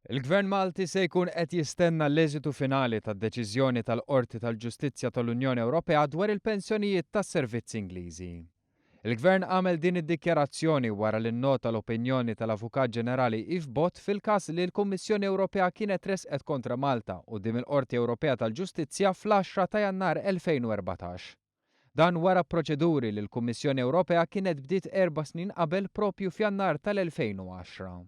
Il-Gvern Malti se jkun qed jistenna l-eżitu finali tad-deċiżjoni tal-Qorti tal-Ġustizzja tal-Unjoni Ewropea dwar il-pensjonijiet tas-servizzi Ingliżi. Il-Gvern għamel din id-dikjarazzjoni wara li nnota l-opinjoni tal-Avukat Ġenerali fil-każ li l-Kummissjoni Ewropea kienet resqet kontra Malta quddiem il-Qorti Ewropea tal-Ġustizzja fl-10 ta' Jannar 2014. Dan wara proċeduri li l-Kummissjoni Ewropea kienet bdiet 4 snin qabel propju f'Jannar tal-2010.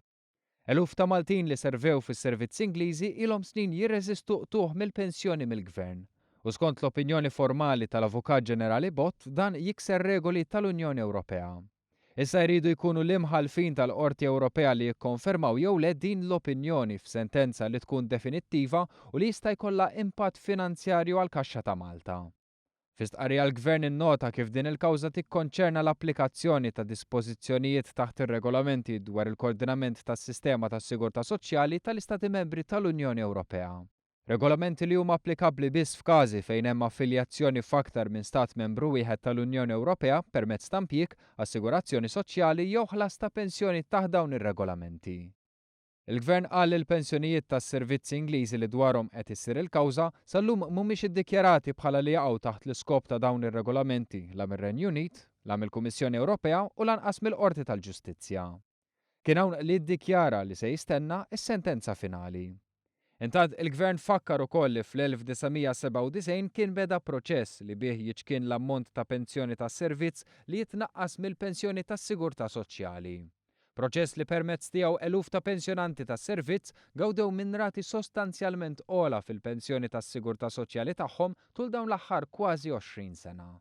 Eluf ta' Maltin li servew fis-servizzi Ingliżi ilhom snin jirreżistu qtuħ mill-pensjoni mill-Gvern. U skont l-opinjoni formali tal-Avukat Ġenerali dan jikser regoli tal-Unjoni Ewropea. Issa jridu jkunu l-imħalfin tal-Qorti Ewropea li jikkonfermaw jew le din l-opinjoni f'sentenza li tkun definittiva u li jista' jkollha impatt finanzjarju għall-Kaxxa ta' Malta. Fi stqarrija l-Gvern innota kif din il-kawża tikkonċerna l-applikazzjoni ta' dispożizzjonijiet taħt ir-regolamenti dwar il-koordinament tas-sistema tas-sigurtà soċjali tal-Istati Membri tal-Unjoni Ewropea. Regolamenti li huma applikabbli biss f'każi fejn hemm affiljazzjoni f'aktar minn stat membru wieħed tal-Unjoni Ewropea permezz ta' impjieg, assigurazzjoni soċjali jew ħlas ta' pensjoni taħt dawn ir-regolamenti. Il-Gvern qal li l-pensjonijiet tas-servizzi Ingliżi li dwarhom qed issir il-kawża sal-lum mhumiex iddikjarati bħala li jaqgħu taħt l-iskop ta' dawn ir-regolamenti la mir-Renju Unit, la mill-Kummissjoni Ewropea u lanqas mill-Qorti tal-Ġustizzja. Kien hawn li ddikjara li se jistenna s-sentenza finali. Intant il-Gvern fakkar ukoll li fl-1997 kien beda proċess li bih jiġkien l-ammont ta' pensjoni tas-servizz li jitnaqqas mill-pensjoni tas-sigurtà soċjali. Proċess li permezz tiegħu eluf ta' pensjonanti tas-servizz gawdew minn rati sostanzjalment ogħla fil-pensjoni tas-sigurtà soċjali tagħhom tul dawn l-aħħar kważi 20 sena.